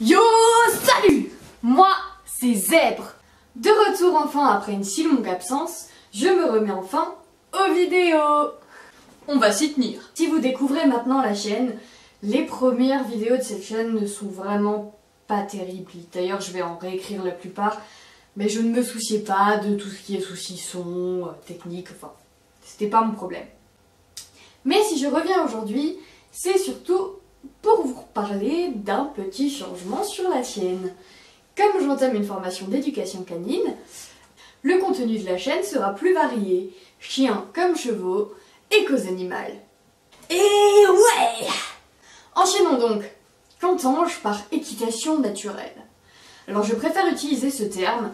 Yo, salut! Moi, c'est Zèbre. De retour enfin après une si longue absence, je me remets enfin aux vidéos. On va s'y tenir. Si vous découvrez maintenant la chaîne, les premières vidéos de cette chaîne ne sont vraiment pas terribles. D'ailleurs, je vais en réécrire la plupart, mais je ne me souciais pas de tout ce qui est soucis son, technique, enfin, c'était pas mon problème. Mais si je reviens aujourd'hui, c'est surtout pour vous parler d'un petit changement sur la chaîne. Comme j'entame une formation d'éducation canine, le contenu de la chaîne sera plus varié, chiens comme chevaux et cause animale. Et ouais! Enchaînons donc. Qu'entends-je par équitation naturelle? Alors je préfère utiliser ce terme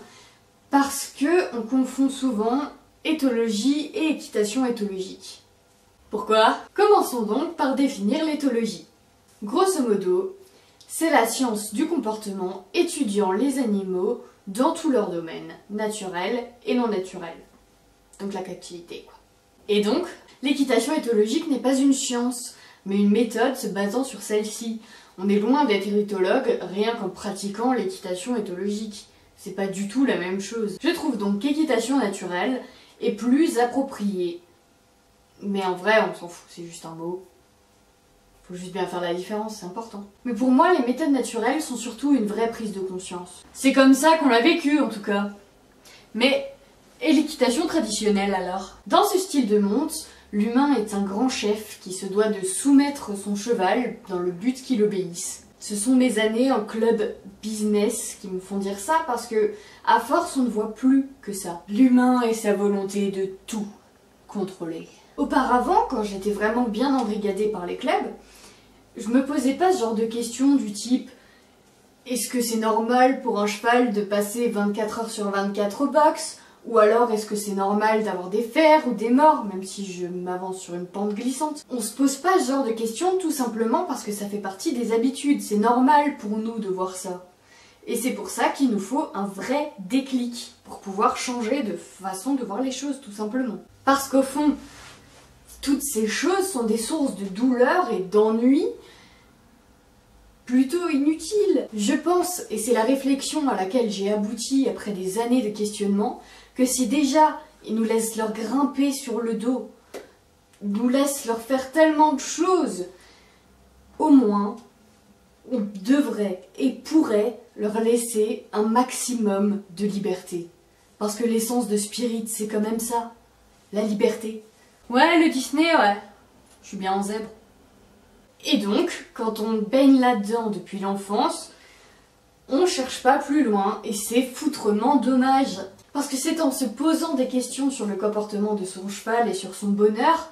parce que on confond souvent éthologie et équitation éthologique. Pourquoi? Commençons donc par définir l'éthologie. Grosso modo, c'est la science du comportement étudiant les animaux dans tous leurs domaines, naturels et non naturels. Donc la captivité, quoi. Et donc, l'équitation éthologique n'est pas une science, mais une méthode se basant sur celle-ci. On est loin d'être éthologue rien qu'en pratiquant l'équitation éthologique. C'est pas du tout la même chose. Je trouve donc qu'équitation naturelle est plus appropriée. Mais en vrai, on s'en fout, c'est juste un mot. Faut juste bien faire la différence, c'est important. Mais pour moi, les méthodes naturelles sont surtout une vraie prise de conscience. C'est comme ça qu'on l'a vécu, en tout cas. Mais, et l'équitation traditionnelle alors? Dans ce style de monte, l'humain est un grand chef qui se doit de soumettre son cheval dans le but qu'il obéisse. Ce sont mes années en club business qui me font dire ça parce que, à force, on ne voit plus que ça. L'humain et sa volonté de tout contrôler. Auparavant, quand j'étais vraiment bien embrigadée par les clubs, je me posais pas ce genre de questions du type « Est-ce que c'est normal pour un cheval de passer 24 heures sur 24 au box ?» ou alors « Est-ce que c'est normal d'avoir des fers ou des morts ?» même si je m'avance sur une pente glissante. On se pose pas ce genre de questions tout simplement parce que ça fait partie des habitudes. C'est normal pour nous de voir ça. Et c'est pour ça qu'il nous faut un vrai déclic pour pouvoir changer de façon de voir les choses tout simplement. Parce qu'au fond, toutes ces choses sont des sources de douleur et d'ennui plutôt inutiles. Je pense, et c'est la réflexion à laquelle j'ai abouti après des années de questionnement, que si déjà ils nous laissent leur grimper sur le dos, nous laissent leur faire tellement de choses, au moins on devrait et pourrait leur laisser un maximum de liberté. Parce que l'essence de Spirit, c'est quand même ça, la liberté. Ouais, le Disney, ouais. Je suis bien en zèbre. Et donc, quand on baigne là-dedans depuis l'enfance, on cherche pas plus loin et c'est foutrement dommage. Parce que c'est en se posant des questions sur le comportement de son cheval et sur son bonheur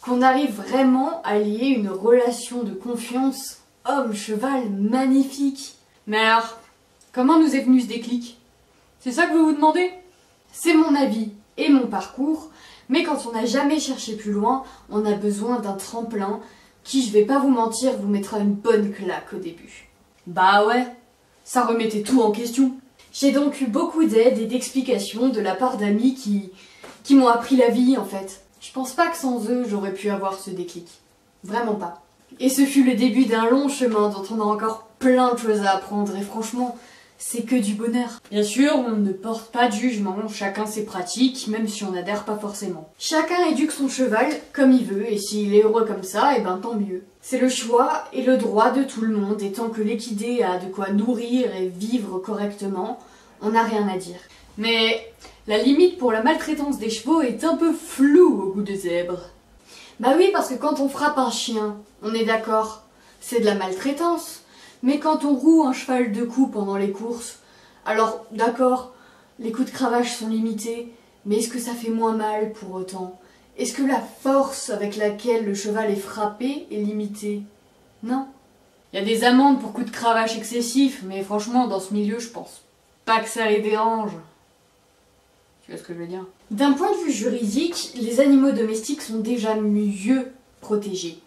qu'on arrive vraiment à lier une relation de confiance homme-cheval magnifique. Mais alors, comment nous est venu ce déclic? C'est ça que vous vous demandez? C'est mon avis et mon parcours. Mais quand on n'a jamais cherché plus loin, on a besoin d'un tremplin qui, je vais pas vous mentir, vous mettra une bonne claque au début. Bah ouais, ça remettait tout en question. J'ai donc eu beaucoup d'aide et d'explications de la part d'amis qui m'ont appris la vie en fait. Je pense pas que sans eux, j'aurais pu avoir ce déclic. Vraiment pas. Et ce fut le début d'un long chemin dont on a encore plein de choses à apprendre et franchement, c'est que du bonheur. Bien sûr, on ne porte pas de jugement, chacun ses pratiques, même si on n'adhère pas forcément. Chacun éduque son cheval comme il veut, et s'il est heureux comme ça, et ben tant mieux. C'est le choix et le droit de tout le monde, et tant que l'équidé a de quoi nourrir et vivre correctement, on n'a rien à dire. Mais la limite pour la maltraitance des chevaux est un peu floue au goût de Zèbre. Bah oui, parce que quand on frappe un chien, on est d'accord, c'est de la maltraitance. Mais quand on roue un cheval de coups pendant les courses, alors d'accord, les coups de cravache sont limités, mais est-ce que ça fait moins mal pour autant? Est-ce que la force avec laquelle le cheval est frappé est limitée? Non. Il y a des amendes pour coups de cravache excessifs, mais franchement, dans ce milieu, je pense pas que ça les dérange. Tu vois ce que je veux dire? D'un point de vue juridique, les animaux domestiques sont déjà mieux protégés.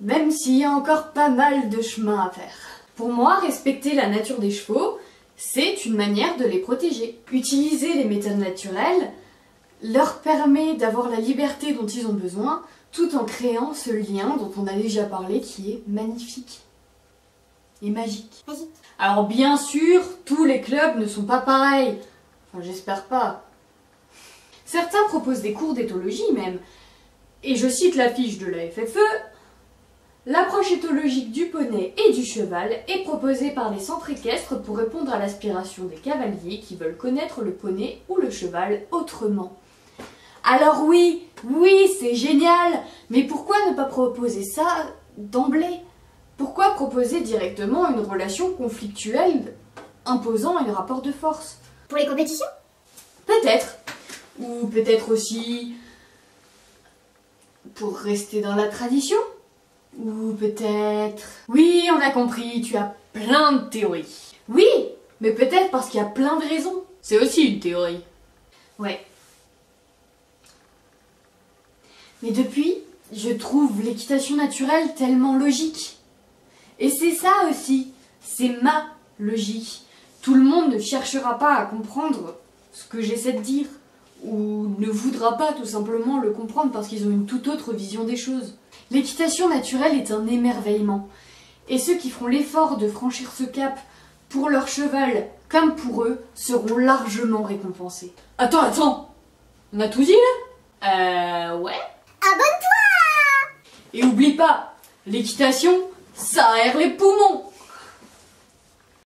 Même s'il y a encore pas mal de chemin à faire. Pour moi, respecter la nature des chevaux, c'est une manière de les protéger. Utiliser les méthodes naturelles leur permet d'avoir la liberté dont ils ont besoin, tout en créant ce lien dont on a déjà parlé qui est magnifique. et magique. Magique. Alors bien sûr, tous les clubs ne sont pas pareils. Enfin, j'espère pas. Certains proposent des cours d'éthologie même. Et je cite la fiche de la FFE. L'approche éthologique du poney et du cheval est proposée par les centres équestres pour répondre à l'aspiration des cavaliers qui veulent connaître le poney ou le cheval autrement. Alors oui, c'est génial, mais pourquoi ne pas proposer ça d'emblée? Pourquoi proposer directement une relation conflictuelle imposant un rapport de force? Pour les compétitions? Peut-être. Ou peut-être aussi pour rester dans la tradition. Ou peut-être... Oui, on a compris, tu as plein de théories. Oui, mais peut-être parce qu'il y a plein de raisons. C'est aussi une théorie. Ouais. Mais depuis, je trouve l'équitation naturelle tellement logique. Et c'est ça aussi, c'est ma logique. Tout le monde ne cherchera pas à comprendre ce que j'essaie de dire, ou ne voudra pas tout simplement le comprendre parce qu'ils ont une toute autre vision des choses. L'équitation naturelle est un émerveillement, et ceux qui feront l'effort de franchir ce cap pour leur cheval comme pour eux seront largement récompensés. Attends, on a tout dit là? Ouais. Abonne-toi! Et oublie pas, l'équitation, ça aère les poumons.